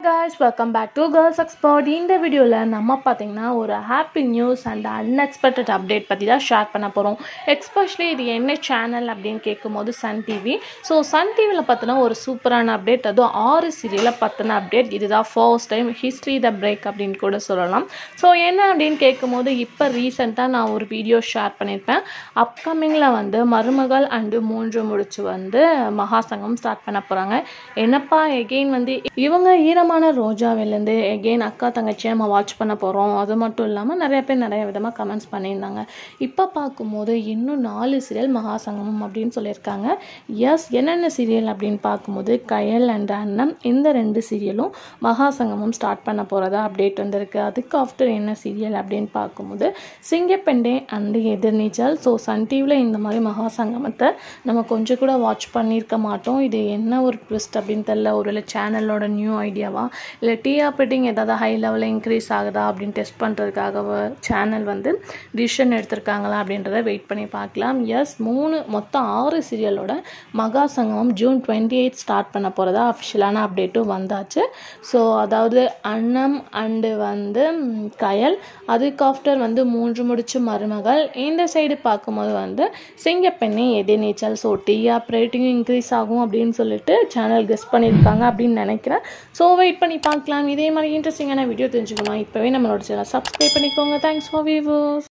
Guys, welcome back to Girls Expert. இந்த வீடியோவில் நம்ம பார்த்தீங்கன்னா ஒரு happy news and unexpected update பற்றி தான் ஷேர் பண்ண போகிறோம். எக்ஸ்பெஷலி இது என்ன சேனல் அப்படின்னு கேட்கும்போது சன் டிவி. ஸோ சன் டிவியில் பார்த்தினா ஒரு சூப்பரான அப்டேட், அதுவும் 6 சீரியலை பற்றின அப்டேட். இதுதான் ஃபர்ஸ்ட் டைம் ஹிஸ்ட்ரி த பிரேக் அப்படின்னு கூட சொல்லலாம். ஸோ என்ன அப்படின்னு கேட்கும்போது இப்போ ரீசெண்டாக நான் ஒரு வீடியோ ஷேர் பண்ணியிருப்பேன். அப்கமிங்கில் மருமகள் அண்டு 3 முடிச்சு மகாசங்கம் ஸ்டார்ட் பண்ண போகிறாங்க. என்னப்பா எகெயின் இவங்க ஈரமான ரோஜாவிலேருந்து எகெயின் அக்கா தங்கச்சியை நம்ம வாட்ச் பண்ண போகிறோம். அது மட்டும் இல்லாமல் நிறைய பேர் நிறைய விதமாக கமெண்ட்ஸ் பண்ணியிருந்தாங்க. இப்போ பார்க்கும்போது இன்னும் 4 சீரியல் மகாசங்கமம் அப்படின்னு சொல்லியிருக்காங்க. எஸ், என்னென்ன சீரியல் அப்படின்னு பார்க்கும்போது கயல் அண்ட் அண்ணம் இந்த 2 சீரியலும் மகாசங்கமம் ஸ்டார்ட் பண்ண போகிறதா அப்டேட் வந்திருக்கு. அதுக்கு ஆஃப்டர் என்ன சீரியல் அப்படின்னு பார்க்கும்போது சிங்கப்பெண்டே அண்டு எதிர்நீச்சல். ஸோ சன் டிவியில் இந்த மாதிரி மகாசங்கமத்தை நம்ம கொஞ்சம் கூட வாட்ச் பண்ணியிருக்க மாட்டோம். இது என்ன ஒரு ட்விஸ்ட் அப்படின்னு தெரியல. ஒருவேளை சேனலோட நியூ ஐடியாவா இல்லை டிஆர்பிட்டிங் ஏதாவது ஹை லெவலில் இன்க்ரீஸ் ஆகுதா அப்படின்னு டெஸ்ட் பண்ணுறதுக்காக சேனல் டிசிஷன் எடுத்திருக்காங்களா அப்படின்றத வெயிட் பண்ணி பார்க்கலாம். எஸ், மொத்தம் 6 சீரியலோட மகாசங்கமம் ஜூன் 28 ஸ்டார்ட் பண்ண போகிறதா அஃபிஷியலான அப்டேட்டும் வந்தாச்சு. ஸோ அதாவது அண்ணம் அண்டு கயல், அதுக்கு ஆஃப்டர் 3 முடிச்சு மருமகள், இந்த சைடு பார்க்கும்போது சிங்கப்பெண்ணை எதிர்நீச்சல். ஸோ டிஆர்பி ரேட்டிங்கும் இன்க்ரீஸ் ஆகும் அப்படின்னு சொல்லிட்டு சேனல் கெஸ் பண்ணியிருக்காங்க அப்படின்னு நினைக்கிறேன். ஸோ வெயிட் பண்ணி பார்க்கலாம். இதே மாதிரி இன்ட்ரெஸ்டிங்கான வீடியோ தெரிஞ்சுக்கணும் இப்போவே நம்மளோட சேனல் சப்ஸ்கிரைப் பண்ணிக்கோங்க. Thanks for viewers.